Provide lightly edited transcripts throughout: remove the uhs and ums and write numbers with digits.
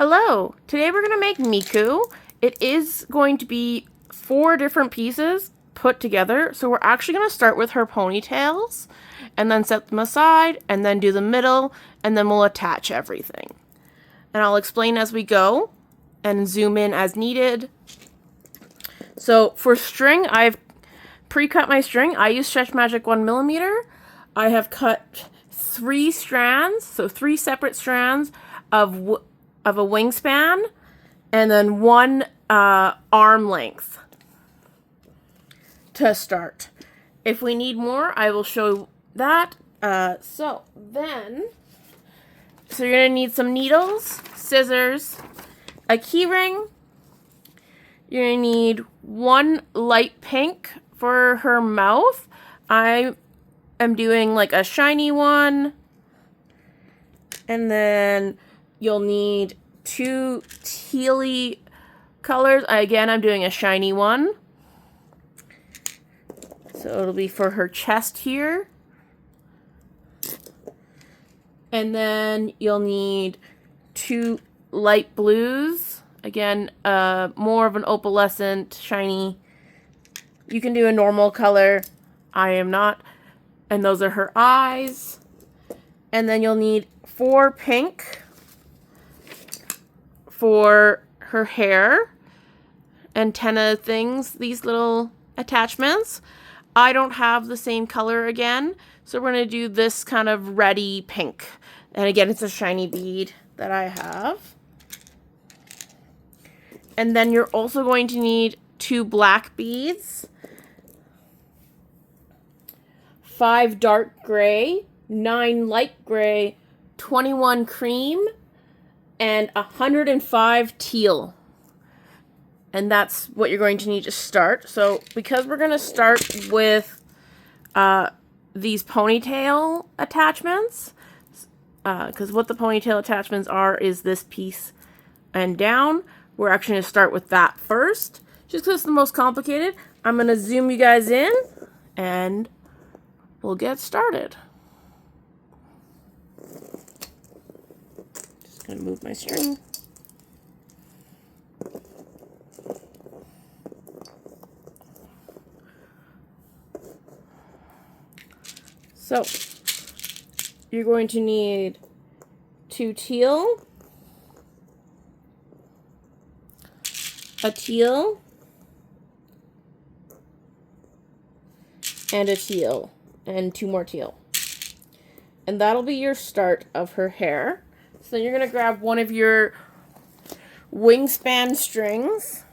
Hello! Today we're going to make Miku. It is going to be 4 different pieces put together. So we're actually going to start with her ponytails and then set them aside and then do the middle and then we'll attach everything. And I'll explain as we go and zoom in as needed. So for string, I've pre-cut my string. I use Stretch Magic 1mm. I have cut 3 strands, so 3 separate strands of a wingspan, and then 1 arm length to start. If we need more, I will show that. So you're going to need some needles, scissors, a key ring. You're going to need 1 light pink for her mouth. I am doing like a shiny one. And then you'll need 2 tealy colors. Again, I'm doing a shiny one. So it'll be for her chest here. And then you'll need 2 light blues. Again, more of an opalescent, shiny. You can do a normal color. I am not. And those are her eyes. And then you'll need 4 pink for her hair. Antenna things, these little attachments. I don't have the same color again, so we're going to do this kind of reddy pink. And again, it's a shiny bead that I have. And then you're also going to need 2 black beads, 5 dark gray, 9 light gray, 21 cream, and 105 teal. And that's what you're going to need to start. So because we're going to start with these ponytail attachments, because what the ponytail attachments are is this piece and down, we're actually going to start with that first. Just because it's the most complicated, I'm going to zoom you guys in and we'll get started. Just going to move my string. So, you're going to need 2 teal, a teal, and a teal, and 2 more teal. And that'll be your start of her hair. So then you're going to grab one of your wingspan strings.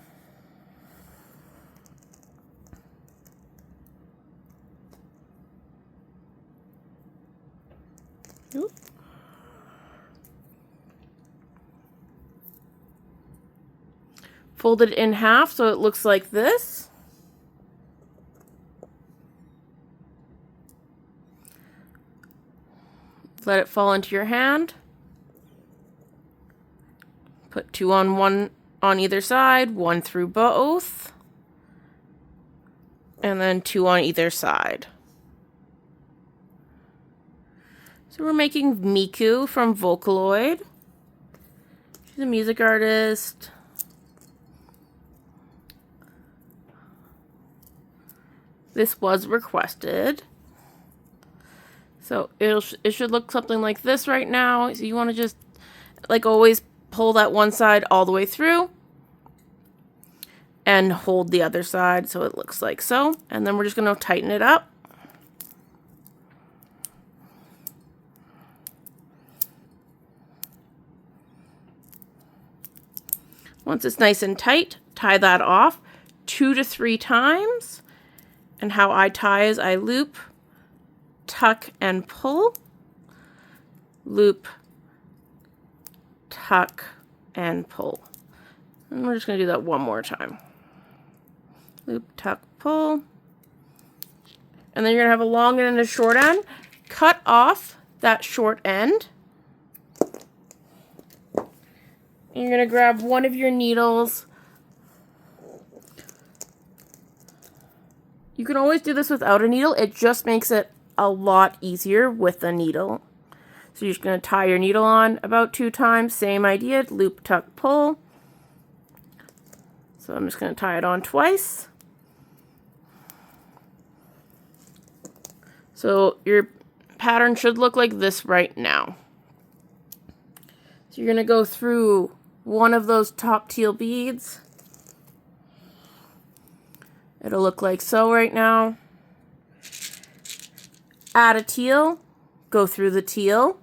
Oop. Fold it in half so it looks like this. Let it fall into your hand. Put 2 on either side, 1 through both, and then 2 on either side. So we're making Miku from Vocaloid. She's a music artist. This was requested. So it should look something like this right now. So you want to just, like always, pull that one side all the way through and hold the other side so it looks like so. And then we're just going to tighten it up. Once it's nice and tight, tie that off 2 to 3 times. And how I tie is I loop, tuck, and pull. Loop, tuck, and pull. And we're just going to do that one more time. Loop, tuck, pull. And then you're going to have a long end and a short end. Cut off that short end. And you're going to grab one of your needles. You can always do this without a needle. It just makes it a lot easier with a needle. So you're just going to tie your needle on about 2 times. Same idea, loop, tuck, pull. So I'm just going to tie it on twice. So your pattern should look like this right now. So you're going to go through one of those top teal beads. It'll look like so right now. Add a teal, go through the teal.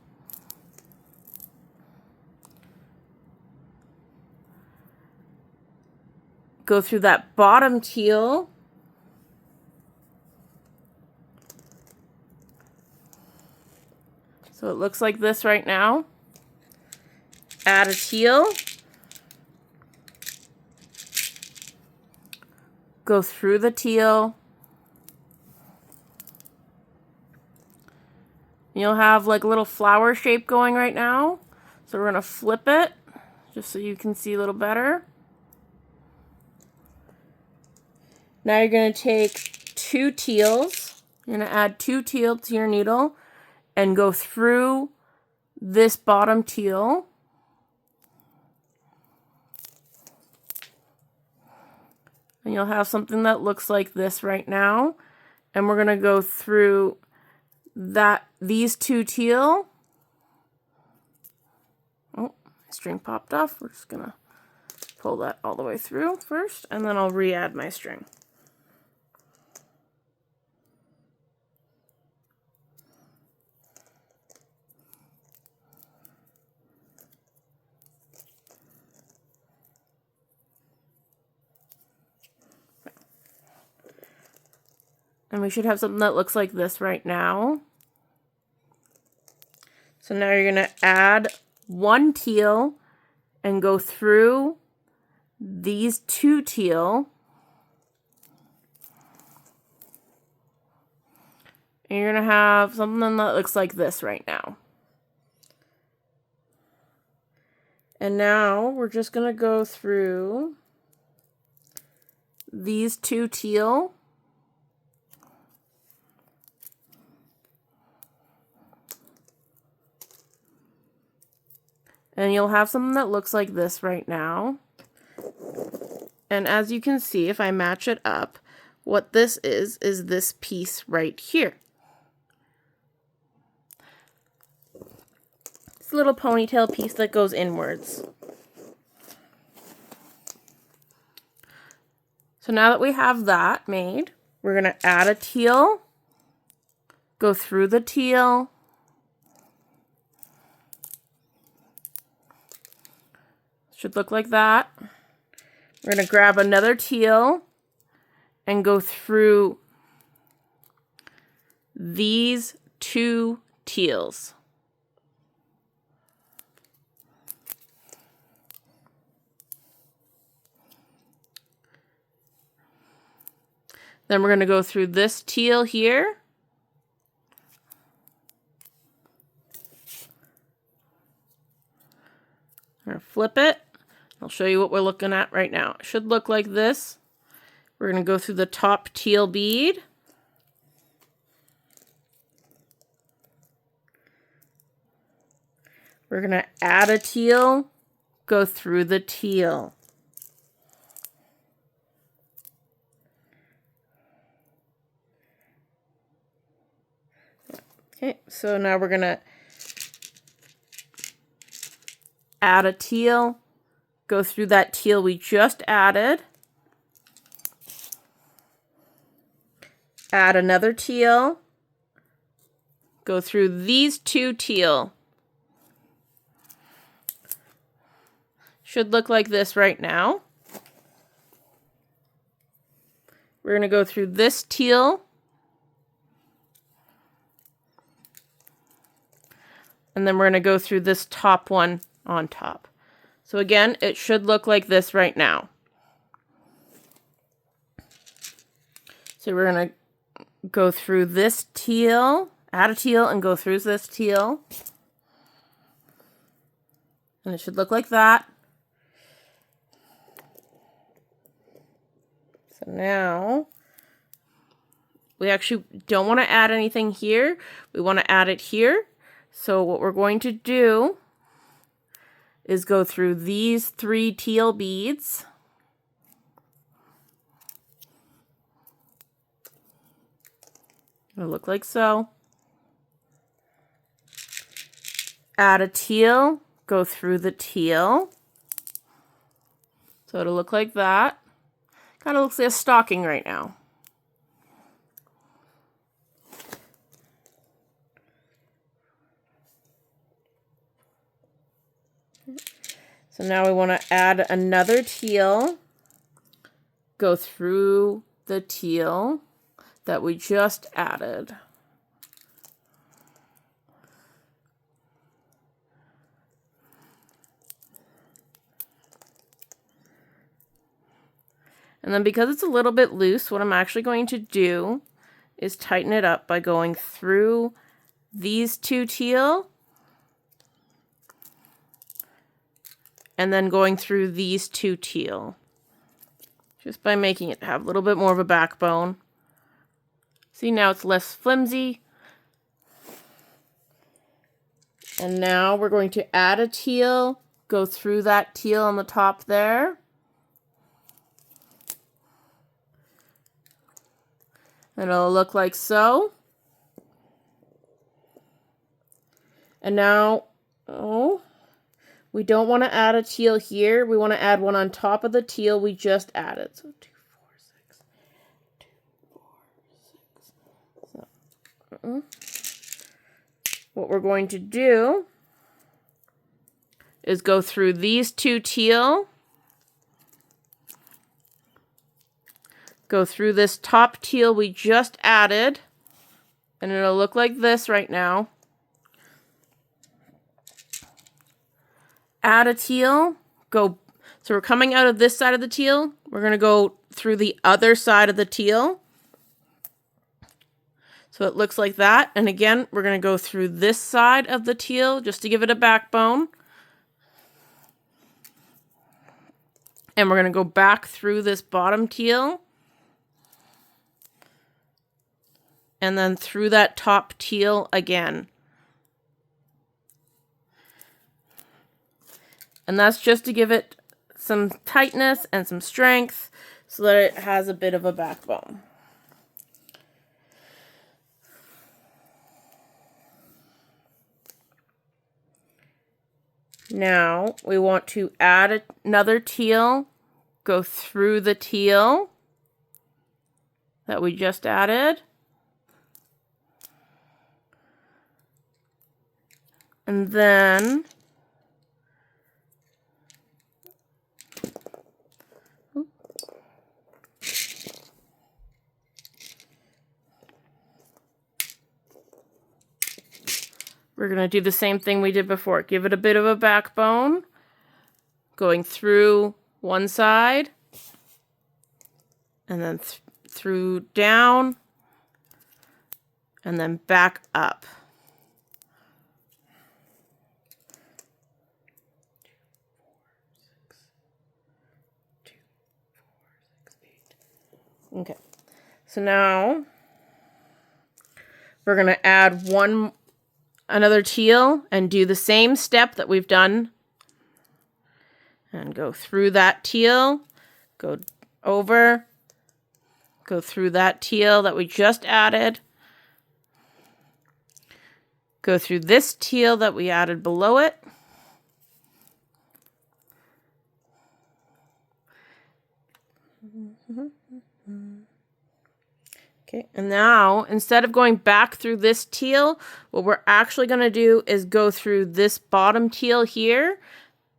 Go through that bottom teal. So it looks like this right now. Add a teal. Go through the teal. You'll have like a little flower shape going right now. So we're going to flip it just so you can see a little better. Now you're going to take 2 teals. You're going to add 2 teal to your needle and go through this bottom teal. And you'll have something that looks like this right now. And we're going to go through these 2 teal. Oh, my string popped off. We're just going to pull that all the way through first, and then I'll re-add my string. And we should have something that looks like this right now. So now you're going to add 1 teal and go through these 2 teal. And you're going to have something that looks like this right now. And now we're just going to go through these 2 teal. And you'll have something that looks like this right now. And as you can see, if I match it up, what this is this piece right here. It's a little ponytail piece that goes inwards. So now that we have that made, we're going to add a teal, go through the teal, should look like that. We're going to grab another teal and go through these 2 teals. Then we're going to go through this teal here. I'm going to flip it. I'll show you what we're looking at right now. It should look like this. We're going to go through the top teal bead. We're going to add a teal, go through the teal. Okay, so now we're going to add a teal, go through that teal we just added, add another teal, go through these 2 teal. Should look like this right now. We're going to go through this teal, and then we're going to go through this top one on top. So again, it should look like this right now. So we're going to go through this teal, add a teal, and go through this teal. And it should look like that. So now, we actually don't want to add anything here. We want to add it here. So what we're going to do is go through these 3 teal beads. It'll look like so. Add a teal, go through the teal. So it'll look like that. Kind of looks like a stocking right now. So now we want to add another teal, go through the teal that we just added. And then because it's a little bit loose, what I'm actually going to do is tighten it up by going through these 2 teal and then going through these 2 teal. Just by making it have a little bit more of a backbone. See, now it's less flimsy. And now we're going to add a teal, go through that teal on the top there. And it'll look like so. And now, we don't want to add a teal here. We want to add one on top of the teal we just added. So 2, 4, 6, 2, 4, 6. What we're going to do is go through these 2 teal, go through this top teal we just added, and it'll look like this right now. Add a teal, so we're coming out of this side of the teal, we're going to go through the other side of the teal. So it looks like that, and again, we're going to go through this side of the teal just to give it a backbone. And we're going to go back through this bottom teal. And then through that top teal again. And that's just to give it some tightness and some strength so that it has a bit of a backbone. Now we want to add another teal, go through the teal that we just added. And then we're going to do the same thing we did before. Give it a bit of a backbone, going through one side, and then through down, and then back up. Okay, so now we're going to add another teal and do the same step that we've done. And go through that teal, go over, go through that teal that we just added, go through this teal that we added below it, okay, and now instead of going back through this teal, what we're actually going to do is go through this bottom teal here.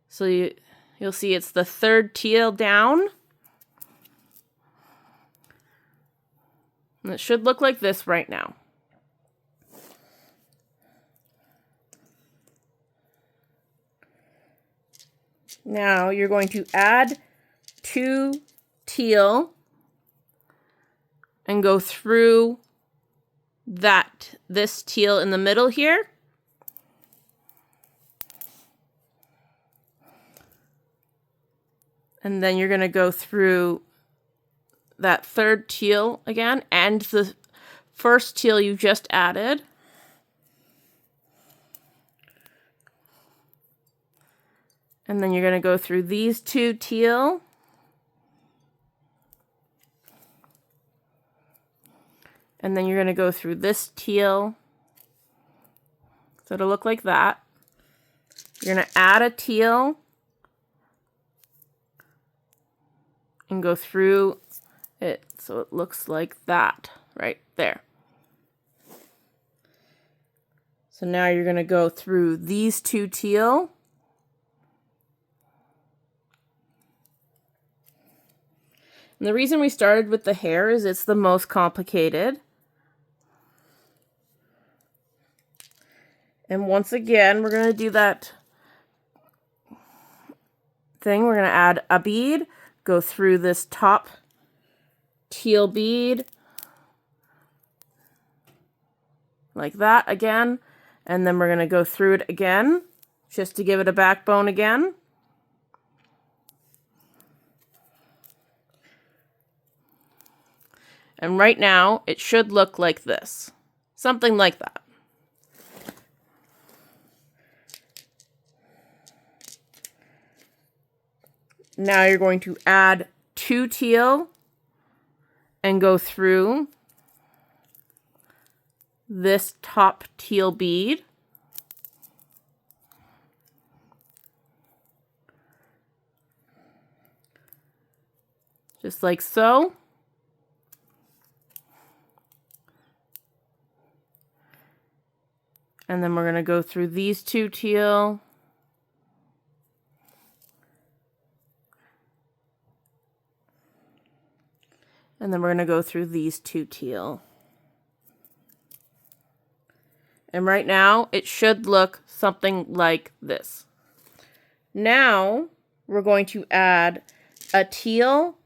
So you'll see it's the 3rd teal down. And it should look like this right now. Now you're going to add 2 teal and go through this teal in the middle here. And then you're going to go through that 3rd teal again and the 1st teal you just added. And then you're going to go through these two teal. And then you're going to go through this teal. So it'll look like that. You're going to add a teal and go through it so it looks like that right there. So now you're going to go through these two teal. And the reason we started with the hair is it's the most complicated. And once again, we're going to do that thing. We're going to add a bead, go through this top teal bead, like that again. And then we're going to go through it again, just to give it a backbone again. And right now, it should look like this. Something like that. Now you're going to add two teal and go through this top teal bead. Just like so. And then we're going to go through these two teal. And then we're going to go through these two teal. And right now, it should look something like this. Now, we're going to add a teal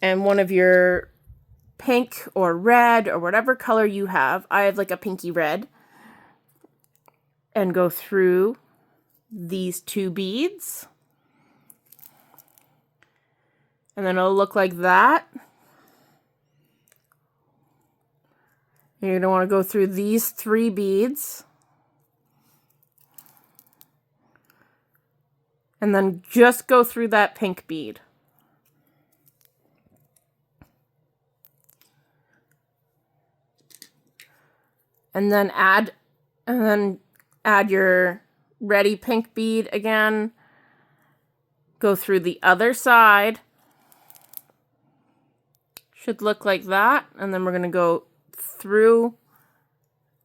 and one of your pink or red or whatever color you have. I have like a pinky red. And go through these two beads. And then it'll look like that. You're going to want to go through these three beads. And then just go through that pink bead. And then add your ready pink bead again. Go through the other side. Should look like that. And then we're going to go through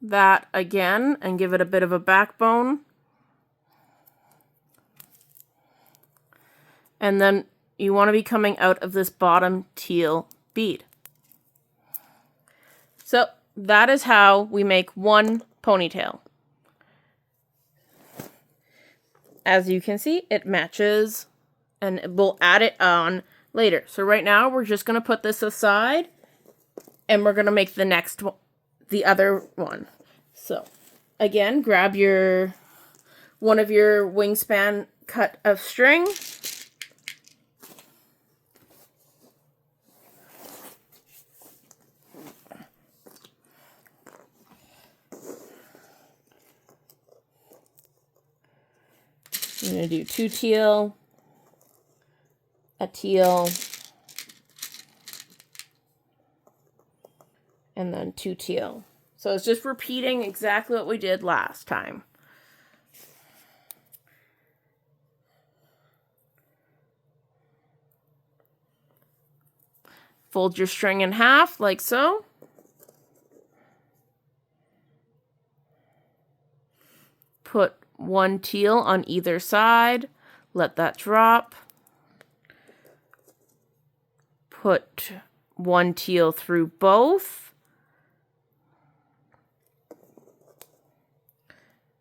that again and give it a bit of a backbone. And then you want to be coming out of this bottom teal bead. So that is how we make one ponytail. As you can see, it matches, and we'll add it on later. So right now, we're just going to put this aside, and we're going to make the next one, the other one. So, again, grab one of your wingspan cut of string. I'm going to do two teal, a teal, and then two teal. So it's just repeating exactly what we did last time. Fold your string in half like so. Put one teal on either side, let that drop. Put one teal through both.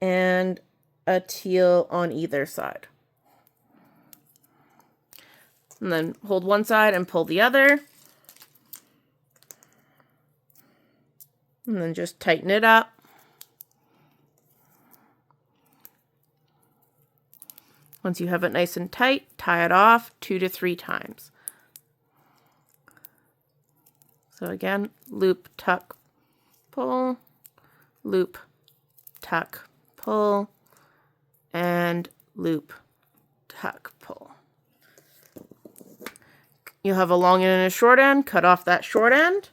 And a teal on either side. And then hold one side and pull the other. And then just tighten it up. Once you have it nice and tight, tie it off 2 to 3 times. So again, loop, tuck, pull, loop, tuck, pull, and loop, tuck, pull. You'll have a long end and a short end. Cut off that short end.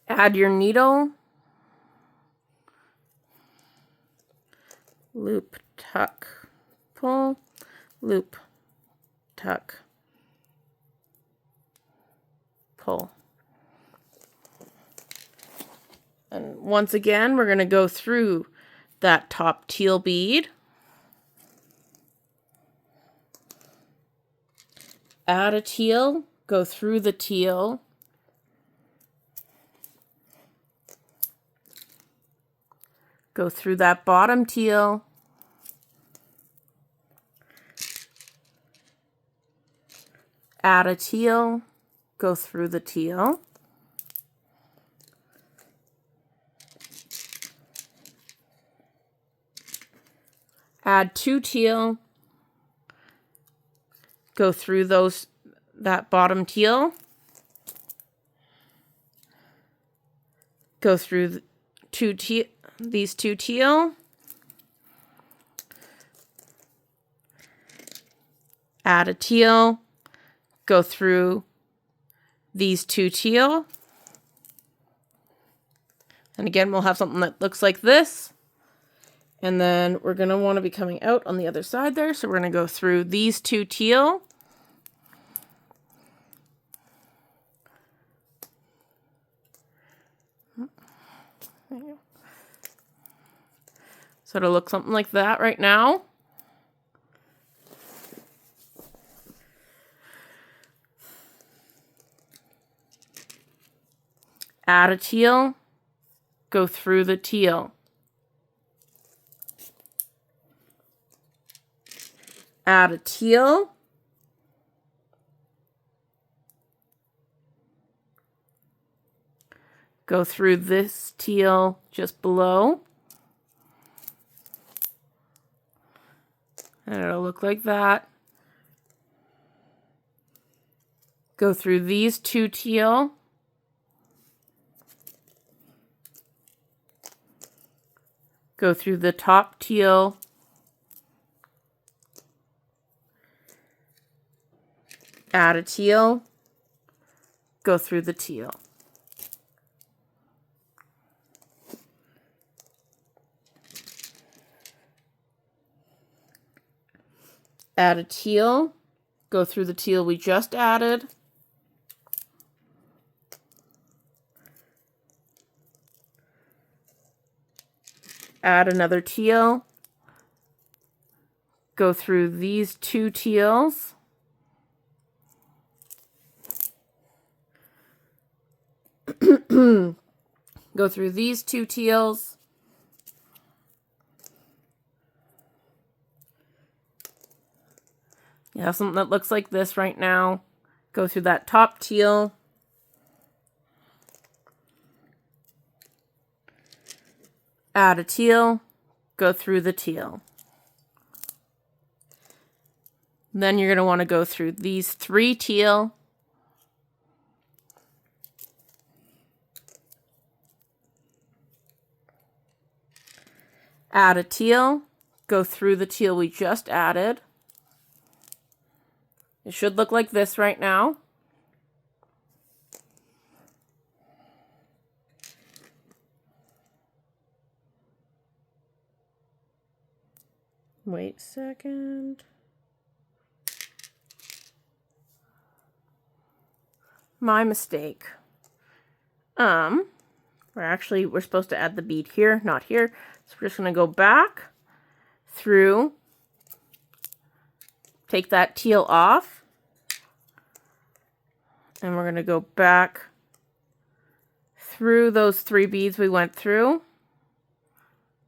Add your needle. Loop, tuck, pull, loop, tuck, pull. And once again, we're going to go through that top teal bead. Add a teal, go through the teal. Go through that bottom teal. Add a teal, go through the teal. Add 2 teal, go through that bottom teal. Go through these 2 teal. Add a teal, go through these 2 teal. And again, we'll have something that looks like this. And then we're going to want to be coming out on the other side there. So we're going to go through these 2 teal. So it'll look something like that right now. Add a teal, go through the teal. Add a teal. Go through this teal just below. And it'll look like that. Go through these 2 teal. Go through the top teal. Add a teal. Go through the teal. Add a teal, go through the teal we just added. Add another teal, go through these 2 teals. Go through these 2 teals. You have something that looks like this right now. Go through that top teal. Add a teal. Go through the teal. Then you're going to want to go through these 3 teal. Add a teal. Go through the teal we just added. It should look like this right now. Wait a second. My mistake. We're supposed to add the bead here, not here. So we're just going to go back through, take that teal off, and we're going to go back through those 3 beads we went through.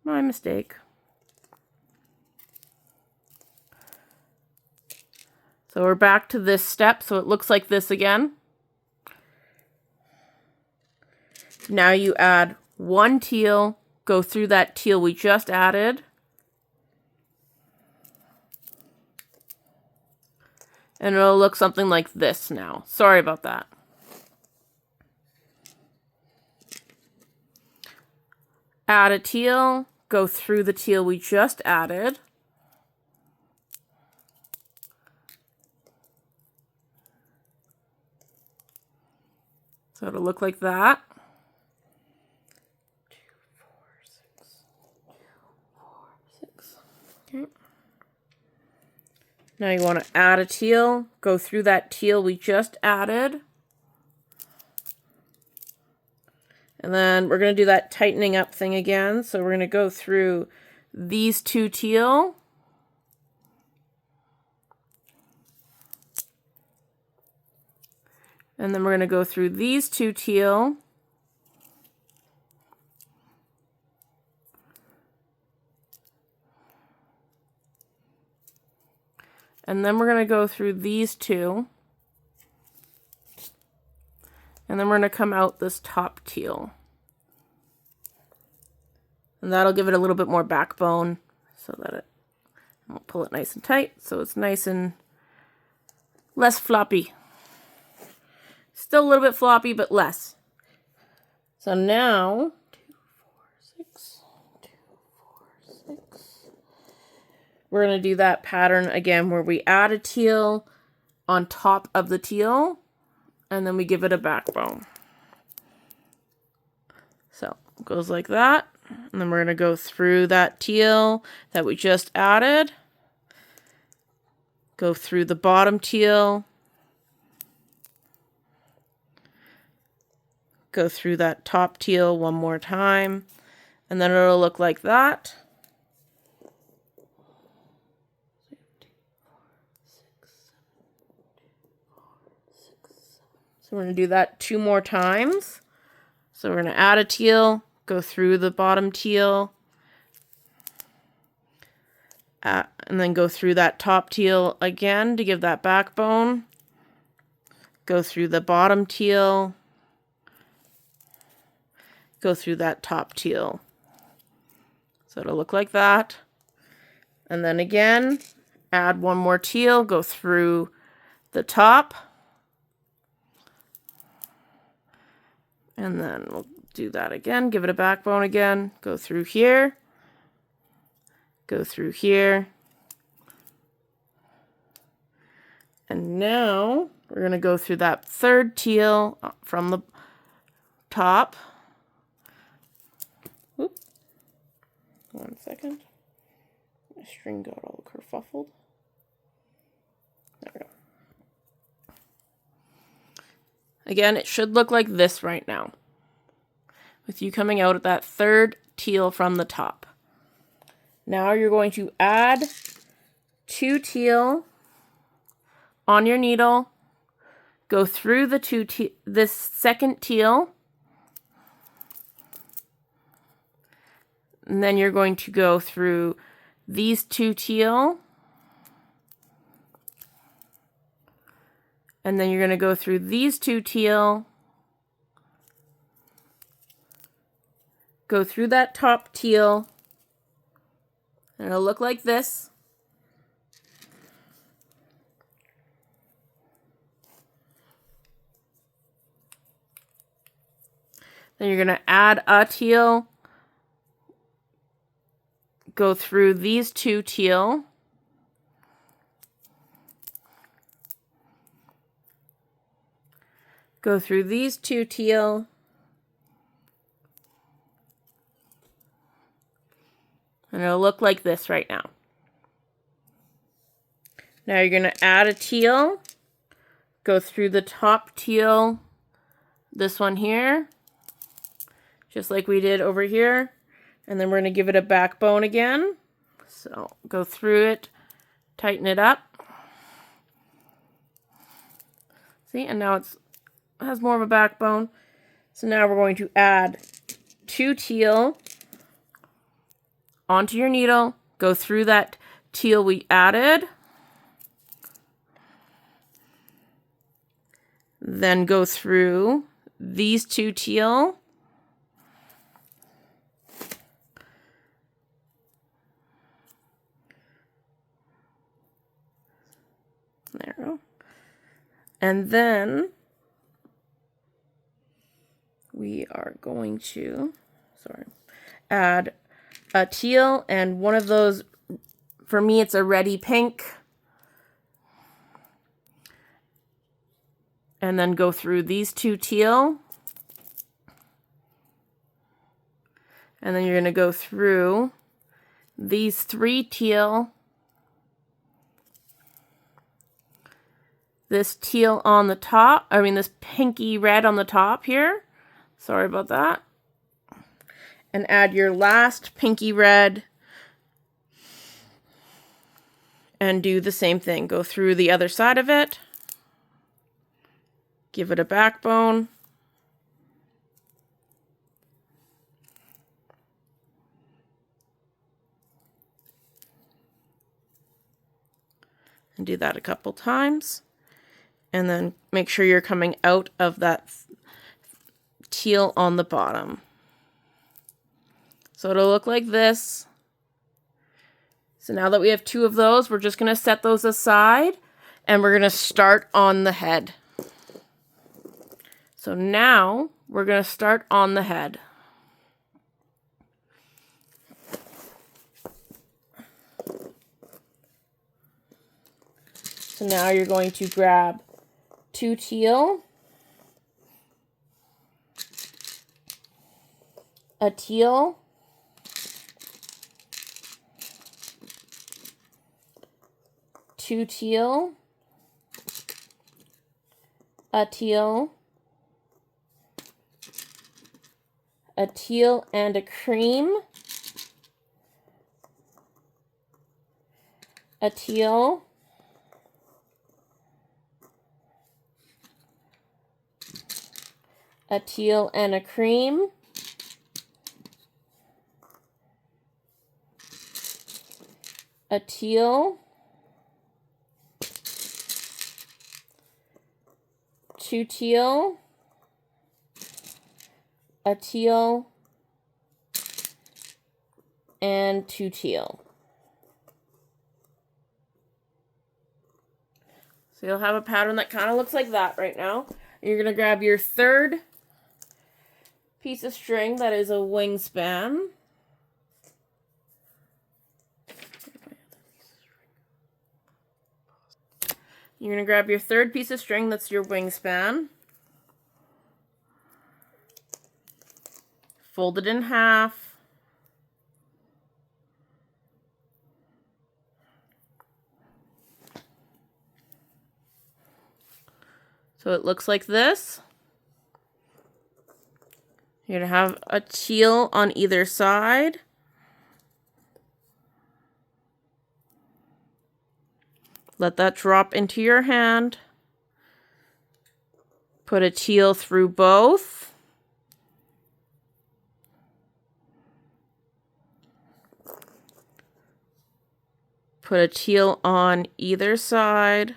My mistake. So we're back to this step, so it looks like this again. Now you add 1 teal, go through that teal we just added. And it'll look something like this now. Sorry about that. add a teal, go through the teal we just added. So it'll look like that. 2, 4, 6, 4, 6. Okay. Now you want to add a teal, go through that teal we just added. And then we're going to do that tightening up thing again. So we're going to go through these 2 teal. And then we're going to go through these 2 teal. And then we're going to go through these 2. And then we're going to come out this top teal. And that'll give it a little bit more backbone so that we'll pull it nice and tight so it's nice and less floppy. Still a little bit floppy, but less. So now, 2, 4, 6, 2, 4, 6. We're going to do that pattern again where we add a teal on top of the teal, and then we give it a backbone. So it goes like that. And then we're going to go through that teal that we just added. Go through the bottom teal. Go through that top teal one more time. And then it'll look like that. So we're going to do that 2 more times. So we're going to add a teal, go through the bottom teal, and then go through that top teal again to give that backbone. Go through the bottom teal, go through that top teal. So it'll look like that. And then again, add 1 more teal, go through the top. And then we'll do that again, give it a backbone again, go through here, go through here. And now we're going to go through that 3rd teal from the top. Oop. 1 second. My string got all kerfuffled. There we go. Again, it should look like this right now, with you coming out at that 3rd teal from the top. Now you're going to add 2 teal on your needle, go through the this 2nd teal, and then you're going to go through these 2 teal, and then you're going to go through these 2 teal, go through that top teal, and it'll look like this. Then you're going to add a teal, go through these 2 teal, go through these 2 teal, and it'll look like this right now. Now you're going to add a teal, go through the top teal, this one here, just like we did over here, and then we're going to give it a backbone again. So go through it, tighten it up. See, and now it has more of a backbone. So now we're going to add 2 teal onto your needle, go through that teal we added, then go through these 2 teal, there we go, and then we are going to, add a teal and one of those, for me it's a reddy pink. And then go through these two teal. And then you're going to go through these three teal. This teal on the top, this pinky red on the top here. Sorry about that. And add your last pinky red. And do the same thing. Go through the other side of it. Give it a backbone. And do that a couple times. And then make sure you're coming out of that teal on the bottom. So it'll look like this. So now that we have two of those, we're just going to set those aside and we're going to start on the head. So now we're going to start on the head. So now you're going to grab two teal, a teal, two teal, a teal, a teal and a cream, a teal, a teal and a cream, a teal, two teal, a teal, and two teal. So you'll have a pattern that kind of looks like that right now. You're going to grab your third piece of string that is a wingspan. You're going to grab your third piece of string that's your wingspan. Fold it in half. So it looks like this. You're going to have a teal on either side. Let that drop into your hand. Put a teal through both. Put a teal on either side.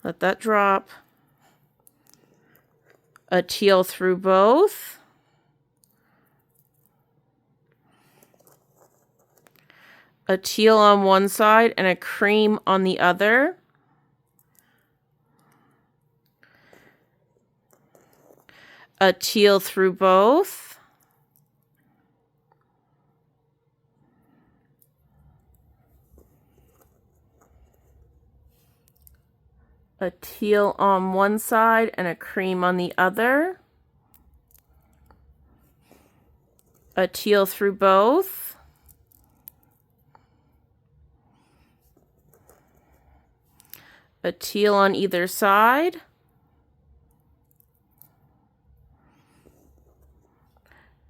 Let that drop. A teal through both. A teal on one side and a cream on the other. A teal through both. A teal on one side and a cream on the other. A teal through both. A teal on either side.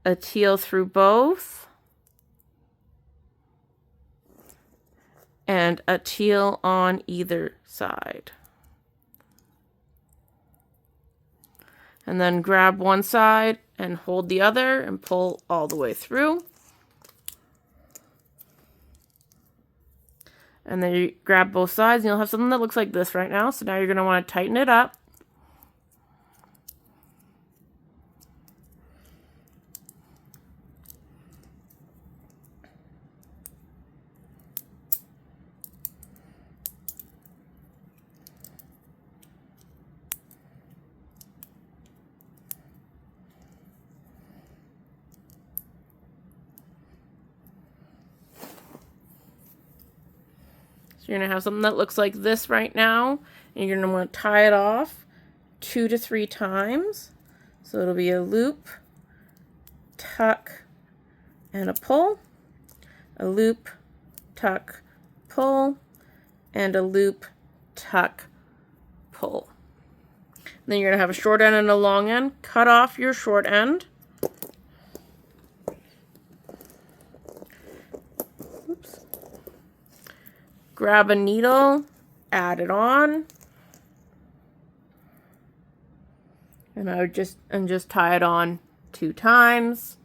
A teal through both. And a teal on either side. And then grab one side and hold the other and pull all the way through. And then you grab both sides and you'll have something that looks like this right now. So now you're going to want to tighten it up. So you're going to have something that looks like this right now. And you're going to want to tie it off 2 to 3 times. So it'll be a loop, tuck, and a pull. A loop, tuck, pull, and a loop, tuck, pull. And then you're going to have a short end and a long end. Cut off your short end. Oops. Grab a needle, add it on. And I would just tie it on 2 times.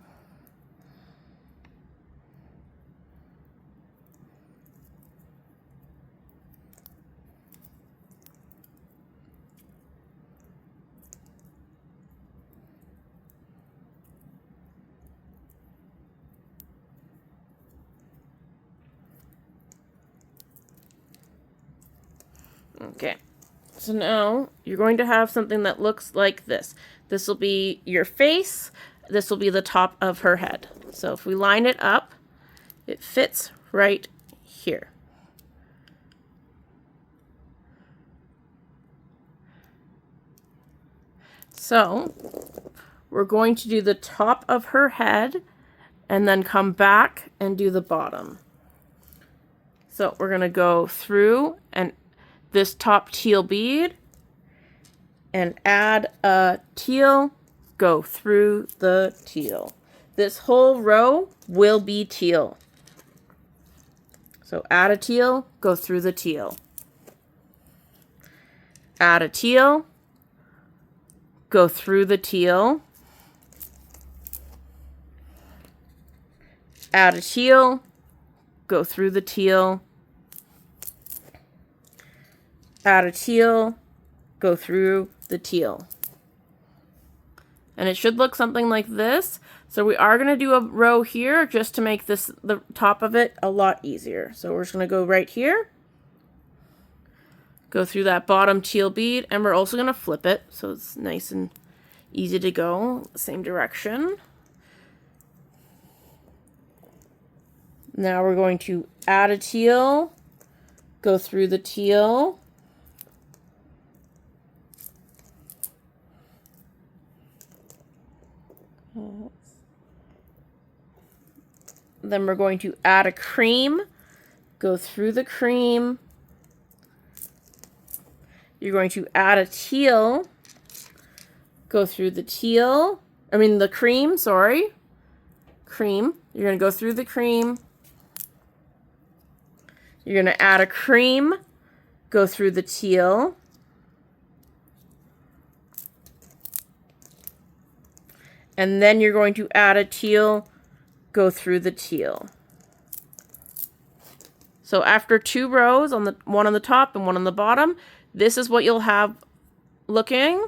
Okay, so now you're going to have something that looks like this. This will be your face. This will be the top of her head. So if we line it up, it fits right here. So we're going to do the top of her head and then come back and do the bottom. So we're going to go through and this top teal bead and add a teal, go through the teal. This whole row will be teal. So add a teal, go through the teal. Add a teal, go through the teal. Add a teal, go through the teal. Add a teal, go through the teal. And it should look something like this. So we are going to do a row here just to make this the top of it a lot easier. So we're just going to go right here. Go through that bottom teal bead, and we're also going to flip it so it's nice and easy to go same direction. Now we're going to add a teal, go through the teal. Then we're going to add a cream, go through the cream. You're going to add a teal, go through the teal. The cream, sorry. Cream. You're going to go through the cream. You're going to add a cream, go through the teal. And then you're going to add a teal, go through the teal. So after 2 rows, one on the top and one on the bottom, this is what you'll have looking.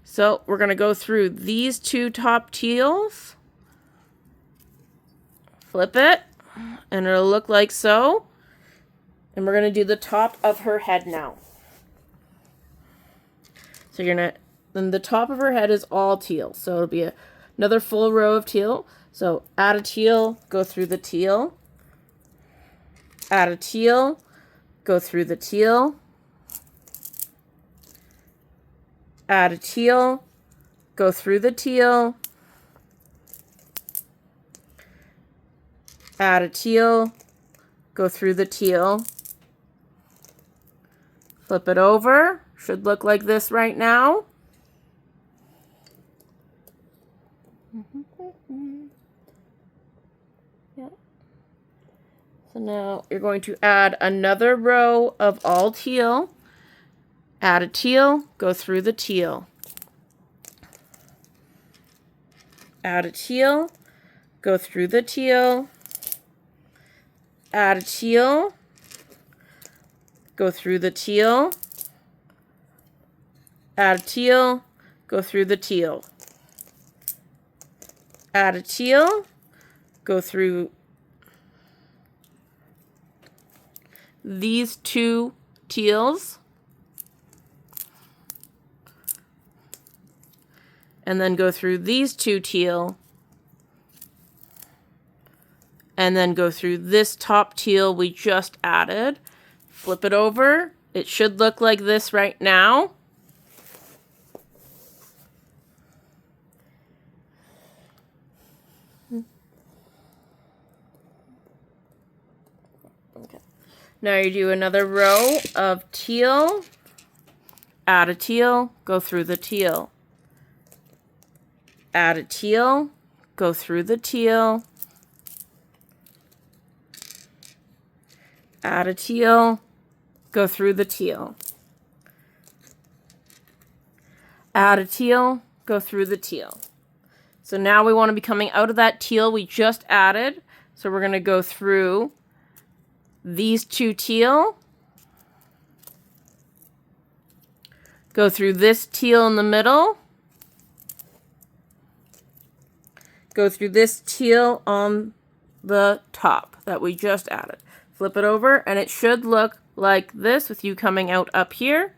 So we're going to go through these 2 top teals, flip it, and it'll look like so. And we're going to do the top of her head now. So then the top of her head is all teal. So it'll be another full row of teal. So add a teal, go through the teal. Add a teal, go through the teal. Add a teal, go through the teal. Add a teal, go through the teal. Flip it over. Should look like this right now. Yeah. So now you're going to add another row of all teal. Add a teal, go through the teal. Add a teal, go through the teal. Add a teal, go through the teal. Add a teal, go through the teal. Add a teal, go through these 2 teals. And then go through these 2 teal. And then go through this top teal we just added. Flip it over. It should look like this right now. Okay. Now you do another row of teal. Add a teal, go through the teal. Add a teal, go through the teal. Add a teal, go through the teal. Add a teal, go through the teal. So now we want to be coming out of that teal we just added. So we're going to go through these two teal. Go through this teal in the middle. Go through this teal on the top that we just added. Flip it over and it should look like this with you coming out up here.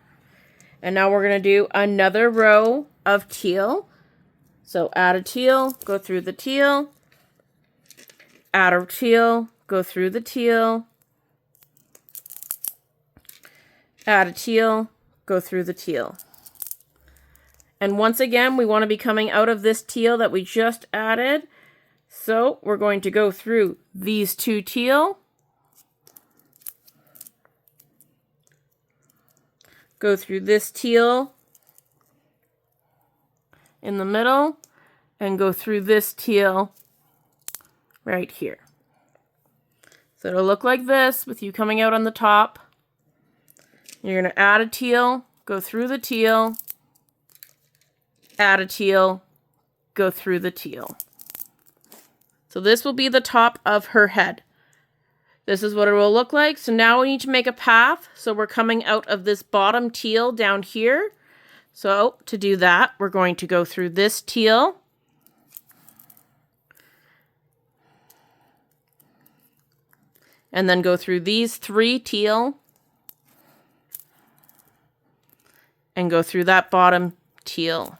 And now we're going to do another row of teal. So add a teal, go through the teal. Add a teal, go through the teal. Add a teal, go through the teal. And once again, we want to be coming out of this teal that we just added. So we're going to go through these two teal. Go through this teal in the middle and go through this teal right here. So it'll look like this with you coming out on the top. You're going to add a teal, go through the teal, add a teal, go through the teal. So this will be the top of her head. This is what it will look like. So now we need to make a path. So we're coming out of this bottom teal down here. So to do that, we're going to go through this teal. And then go through these three teal. And go through that bottom teal.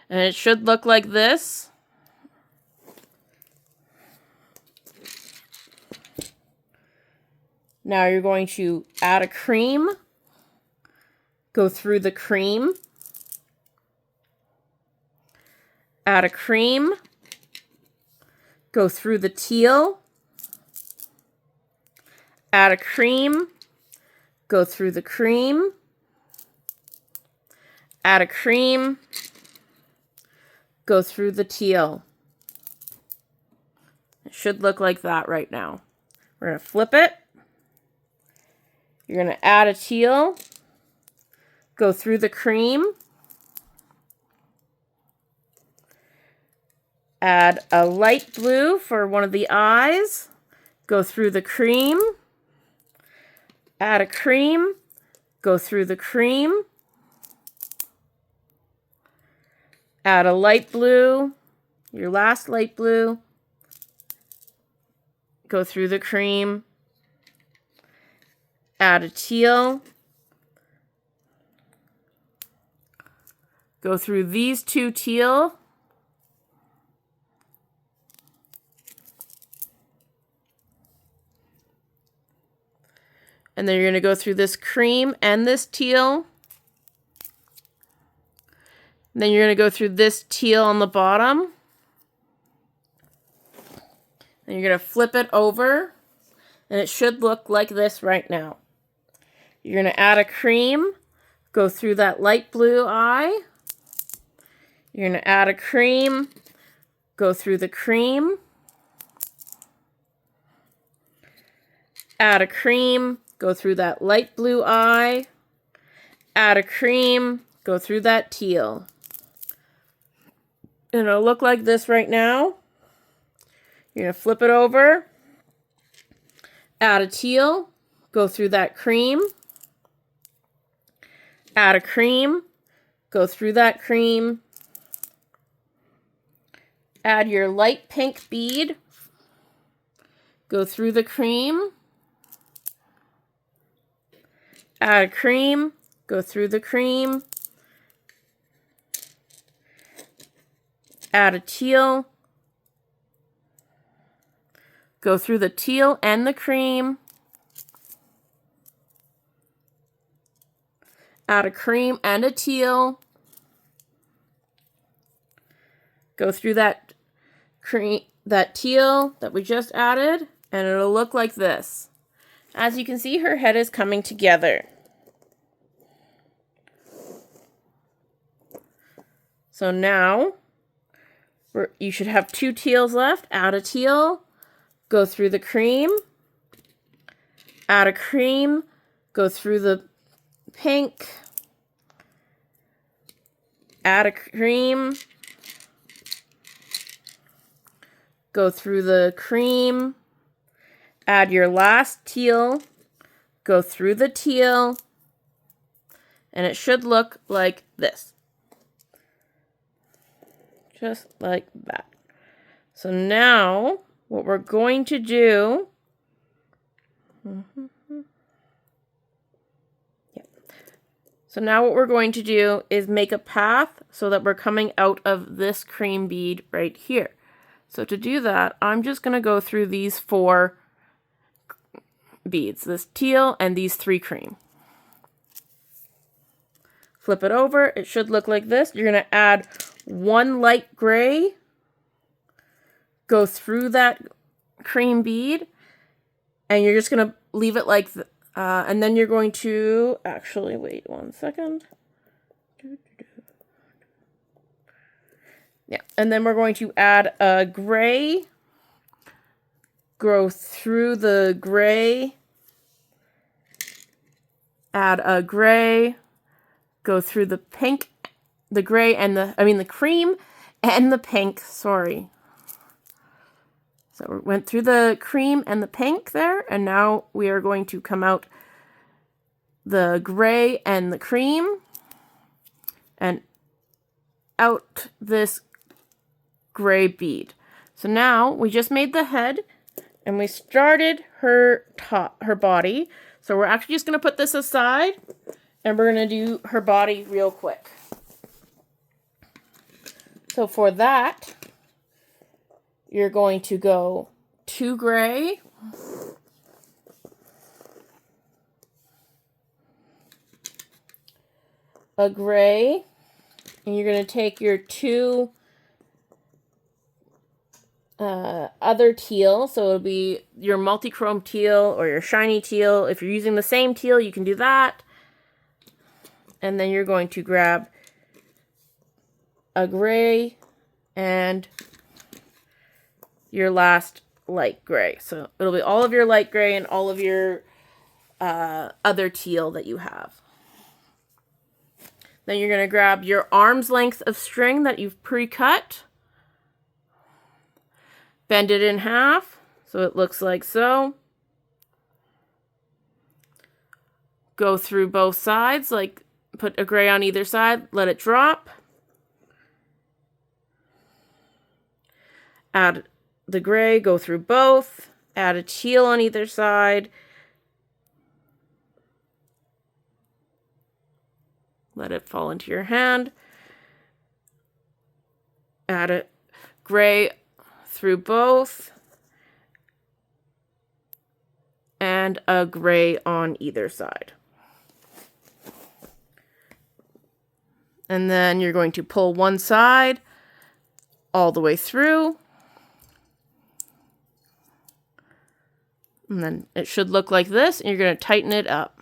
And it should look like this. Now you're going to add a cream, go through the cream, add a cream, go through the teal, add a cream, go through the cream, add a cream, go through the teal. It should look like that right now. We're going to flip it. You're going to add a teal, go through the cream, add a light blue for one of the eyes, go through the cream, add a cream, go through the cream, add a light blue, your last light blue, go through the cream, add a teal, go through these two teal, and then you're going to go through this cream and this teal, and then you're going to go through this teal on the bottom, and you're going to flip it over, and it should look like this right now. You're going to add a cream, go through that light blue eye. You're going to add a cream, go through the cream. Add a cream, go through that light blue eye. Add a cream, go through that teal. And it'll look like this right now. You're going to flip it over. Add a teal, go through that cream. Add a cream, go through that cream. Add your light pink bead, go through the cream. Add a cream, go through the cream. Add a teal, Go through the teal and the cream. Add a cream and a teal. Go through that teal that we just added, and it'll look like this. As you can see, her head is coming together. So now, you should have 2 teals left. Add a teal, go through the cream, add a cream, go through the pink, add a cream, go through the cream, add your last teal, go through the teal, and it should look like this. Just like that. So now, what we're going to do... So now what we're going to do is make a path so that we're coming out of this cream bead right here. So to do that, I'm just going to go through these 4 beads, this teal and these 3 cream. Flip it over, it should look like this. You're going to add 1 light gray, go through that cream bead, and you're just going to leave it like and then you're going to, actually, wait 1 second. Yeah, and then we're going to add a gray, go through the gray, add a gray, go through the pink, the gray and the cream and the pink, sorry. So we went through the cream and the pink there, and now we are going to come out the gray and the cream, and out this gray bead. So now we just made the head, and we started her body. So we're actually just going to put this aside, and we're going to do her body real quick. So for that, you're going to go 2 gray, a gray, and you're going to take your 2 other teal, so it'll be your multi-chrome teal or your shiny teal. If you're using the same teal, you can do that. And then you're going to grab a gray and your last light gray. So it'll be all of your light gray and all of your other teal that you have. Then you're going to grab your arm's length of string that you've pre-cut. Bend it in half so it looks like so. Go through both sides, like put a gray on either side, let it drop. Add the gray, go through both, add a teal on either side. Let it fall into your hand. Add a gray through both. And a gray on either side. And then you're going to pull one side all the way through. And then it should look like this, and you're going to tighten it up.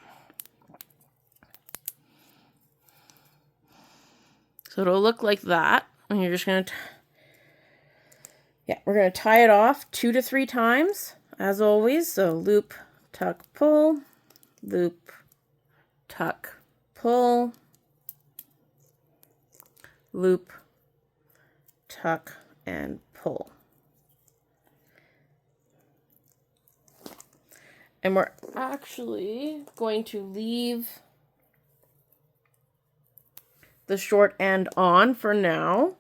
So it'll look like that, and you're just going to, we're going to tie it off 2 to 3 times, as always. So loop, tuck, pull, loop, tuck, pull, loop, tuck, and pull. And we're actually going to leave the short end on for now.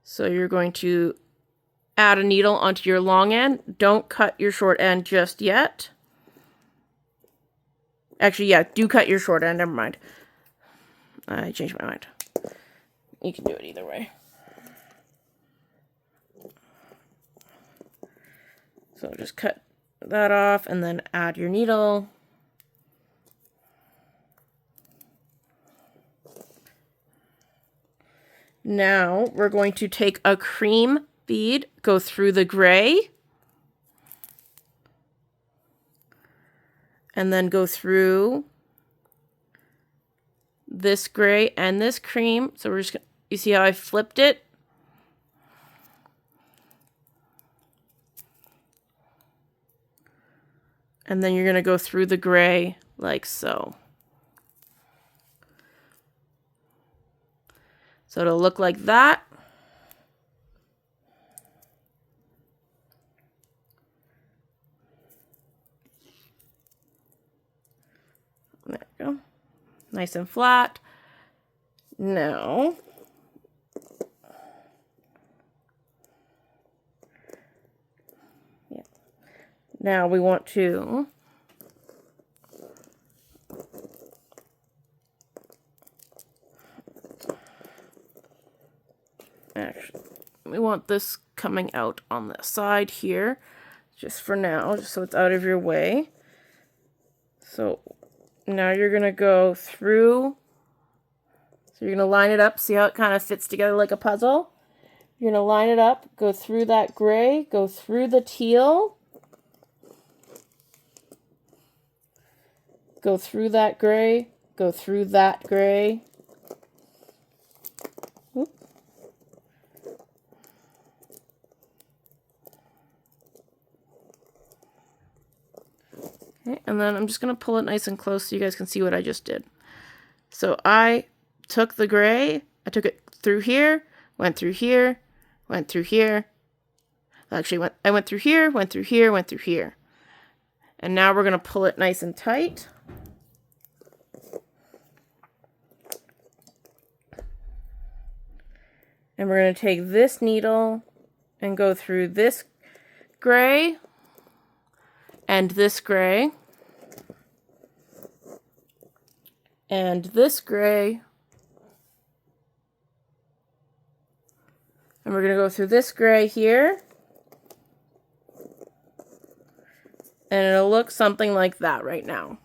So you're going to add a needle onto your long end. Don't cut your short end just yet. Actually, yeah, do cut your short end. Never mind. I changed my mind. You can do it either way. So just cut that off and then add your needle. Now we're going to take a cream bead, go through the gray, and then go through this gray and this cream. So we're just gonna, you see how I flipped it? And then you're going to go through the gray like so. So it'll look like that. There you go. Nice and flat. Now, now we want to actually, we want this coming out on the side here, just for now, just so it's out of your way. So now you're going to go through, so you're going to line it up, see how it kind of fits together like a puzzle? You're going to line it up, go through that gray, go through the teal, go through that gray, go through that gray. Oop. Okay, and then I'm just going to pull it nice and close so you guys can see what I just did. So I took the gray, I took it through here, went through here, went through here. Actually, I went through here, went through here, went through here. And now we're going to pull it nice and tight. And we're going to take this needle and go through this gray and this gray and this gray. And we're going to go through this gray here. And it'll look something like that right now.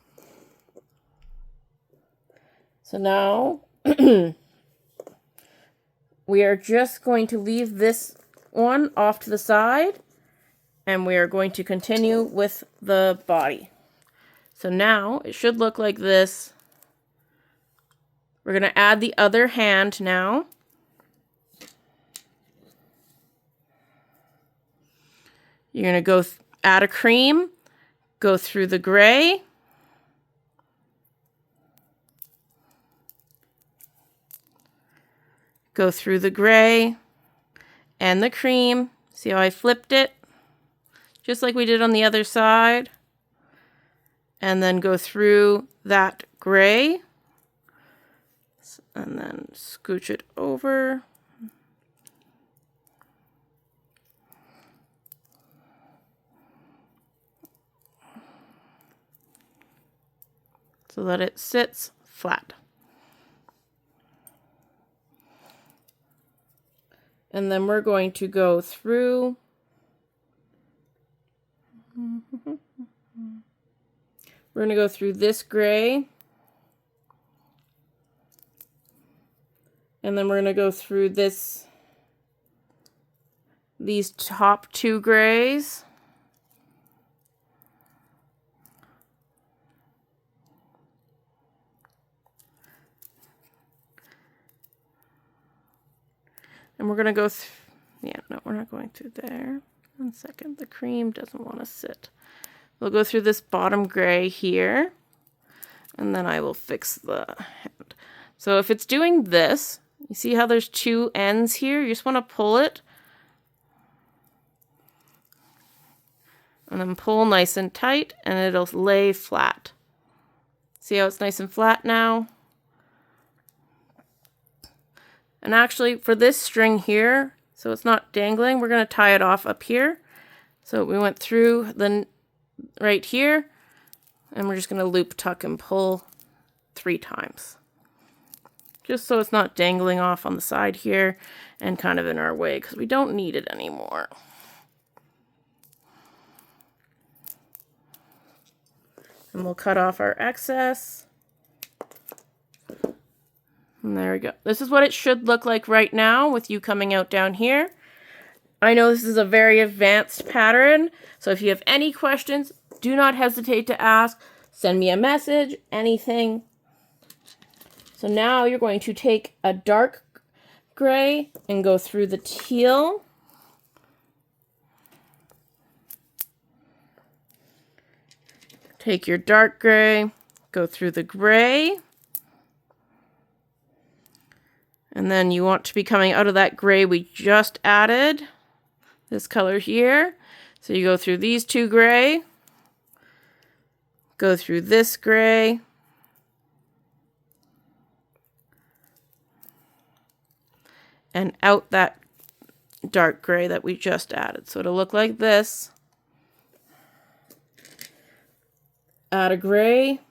So now we are just going to leave this one off to the side. And we are going to continue with the body. So now it should look like this. We're going to add the other hand now. You're going to go add a cream, go through the gray, go through the gray and the cream. See how I flipped it? Just like we did on the other side. And then go through that gray. And then scooch it over. So that it sits flat. And then we're going to go through. We're going to go through this gray. And then we're going to go through these top two grays. And we're going to go yeah, no, we're not going through there. 1 second, the cream doesn't want to sit. We'll go through this bottom gray here, and then I will fix the hand. So if it's doing this, you see how there's two ends here? You just want to pull it, and then pull nice and tight, and it'll lay flat. See how it's nice and flat now? And actually, for this string here, so it's not dangling, we're going to tie it off up here. So we went through right here, and we're just going to loop, tuck, and pull 3 times. Just so it's not dangling off on the side here and kind of in our way, because we don't need it anymore. And we'll cut off our excess. And there we go. This is what it should look like right now with you coming out down here. I know this is a very advanced pattern, so if you have any questions, do not hesitate to ask. Send me a message, anything. So now you're going to take a dark gray and go through the teal. Take your dark gray, go through the gray. And then you want to be coming out of that gray we just added. This color here. So you go through these two gray, go through this gray, and out that dark gray that we just added. So it'll look like this. Add a gray,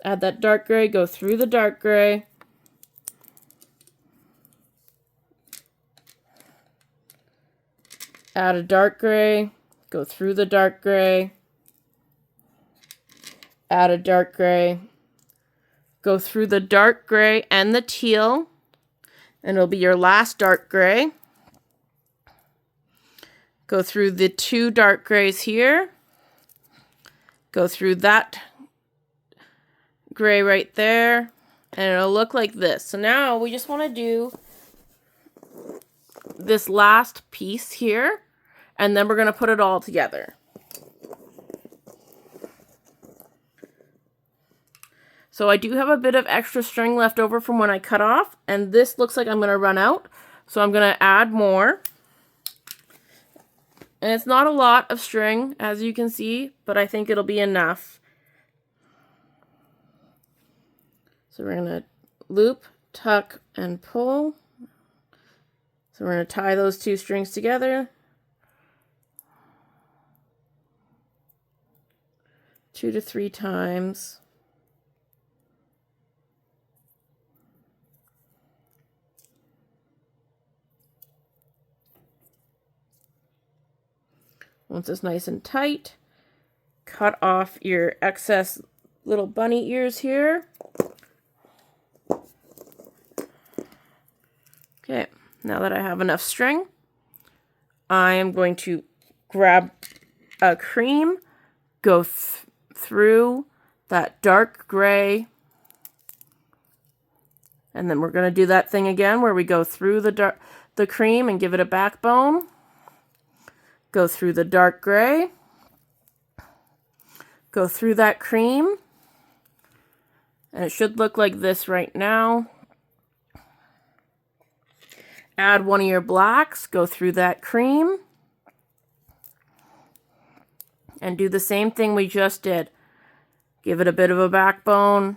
add that dark gray, go through the dark gray, add a dark gray, go through the dark gray, add a dark gray, go through the dark gray and the teal, and it'll be your last dark gray. Go through the two dark grays here, go through that gray right there, and it'll look like this. So now we just want to do this last piece here, and then we're going to put it all together. So I do have a bit of extra string left over from when I cut off, and this looks like I'm going to run out, so I'm going to add more. And it's not a lot of string, as you can see, but I think it'll be enough. So we're going to loop, tuck, and pull. So we're going to tie those two strings together. 2 to 3 times. Once it's nice and tight, cut off your excess little bunny ears here. Okay, now that I have enough string, I am going to grab a cream, go through that dark gray, and then we're going to do that thing again where we go through the cream and give it a backbone. Go through the dark gray, go through that cream, and it should look like this right now. Add one of your blacks, go through that cream, and do the same thing we just did. Give it a bit of a backbone.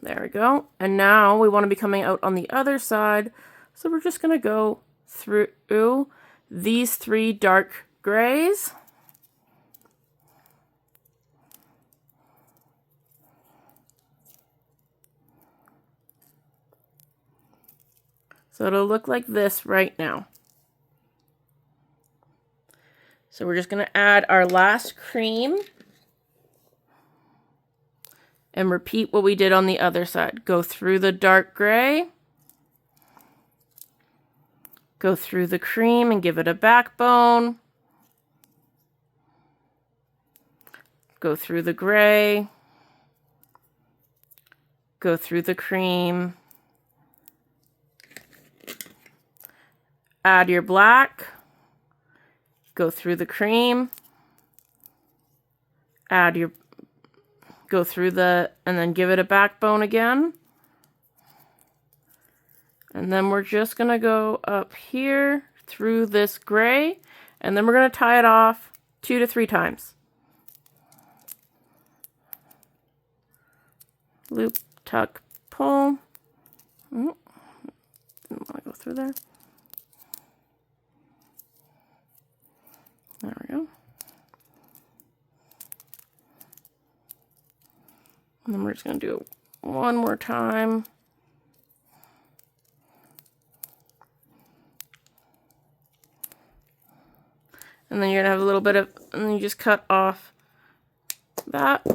There we go. And now we want to be coming out on the other side, so we're just going to go through these 3 dark grays. So it'll look like this right now. So we're just going to add our last cream and repeat what we did on the other side. Go through the dark gray. Go through the cream and give it a backbone. Go through the gray. Go through the cream. Add your black. Go through the cream. Go through and then give it a backbone again. And then we're just going to go up here through this gray, and then we're going to tie it off 2 to 3 times. Loop, tuck, pull. Didn't want to go through there. There we go. And then we're just going to do it one more time. And then you're going to have a little bit of, and then you just cut off that.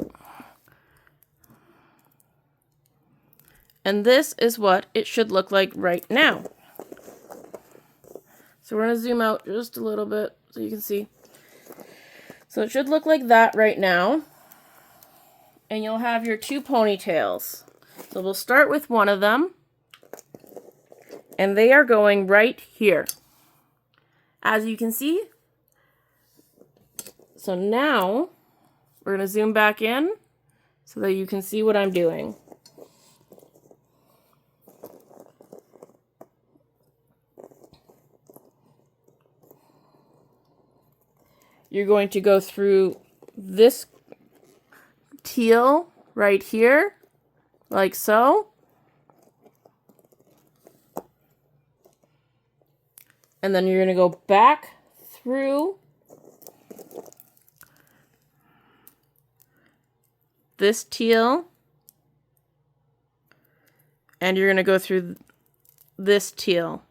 And this is what it should look like right now. So we're going to zoom out just a little bit so you can see. So it should look like that right now. And you'll have your 2 ponytails. So we'll start with one of them. And they are going right here. As you can see. So now we're going to zoom back in so that you can see what I'm doing. You're going to go through this teal right here, like so. And then you're going to go back through this teal. And you're going to go through this teal.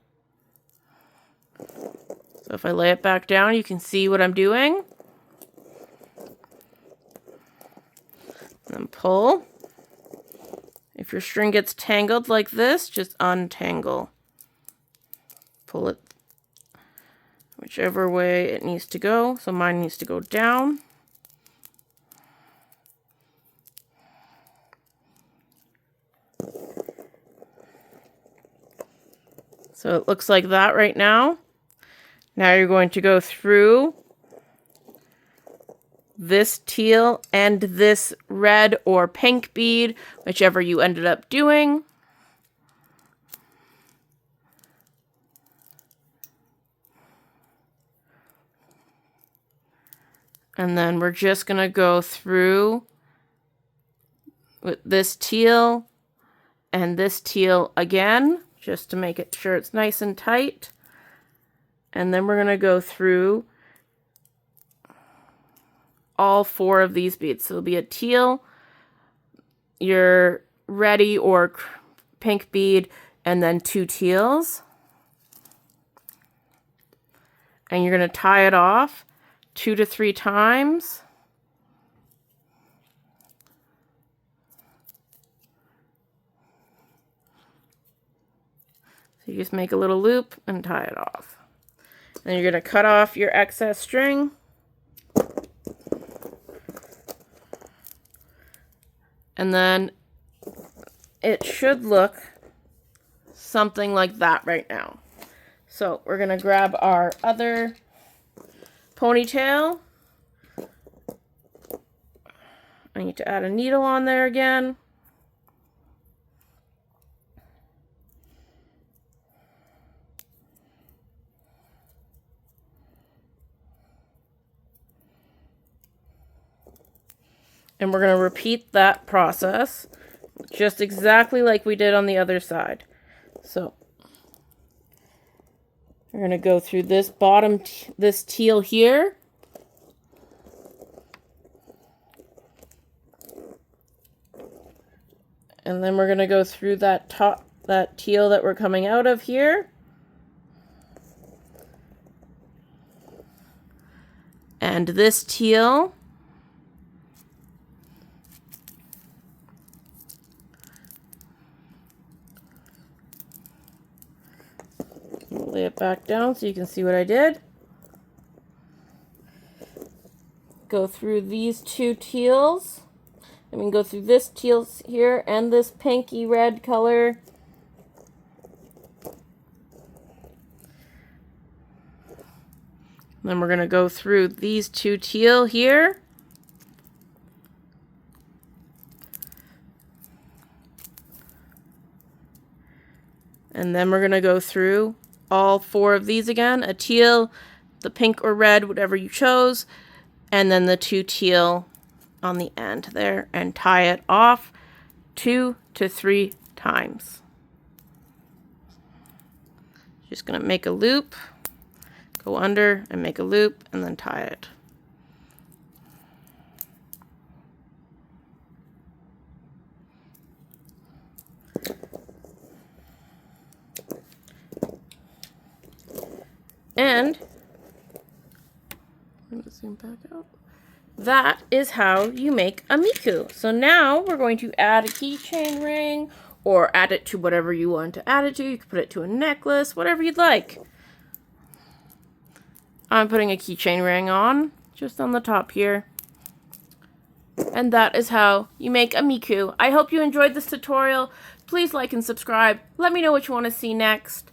So if I lay it back down, you can see what I'm doing. And then pull. If your string gets tangled like this, just untangle. Pull it whichever way it needs to go. So mine needs to go down. So it looks like that right now. Now you're going to go through this teal and this red or pink bead, whichever you ended up doing. And then we're just going to go through with this teal and this teal again, just to make it sure it's nice and tight. And then we're going to go through all 4 of these beads. So it'll be a teal, your reddy or pink bead, and then 2 teals. And you're going to tie it off 2 to 3 times. So you just make a little loop and tie it off. Then you're going to cut off your excess string. And then it should look something like that right now. So we're going to grab our other ponytail. I need to add a needle on there again. And we're going to repeat that process just exactly like we did on the other side. So we're going to go through this bottom, this teal here. And then we're going to go through that top, that teal that we're coming out of here. And this teal. Lay it back down so you can see what I did. Go through these 2 teals. I mean, go through this teal here and this pinky red color. Then we're going to go through these 2 teal here. And then we're going to go through all 4 of these again. A teal, the pink or red, whatever you chose. And then the 2 teal on the end there. And tie it off 2 to 3 times. Just going to make a loop. Go under and make a loop and then tie it. And I'm going to zoom back out. that is how you make a Miku. So now we're going to add a keychain ring or add it to whatever you want to add it to. You can put it to a necklace, whatever you'd like. I'm putting a keychain ring on, just on the top here. And that is how you make a Miku. I hope you enjoyed this tutorial. Please like and subscribe. Let me know what you want to see next.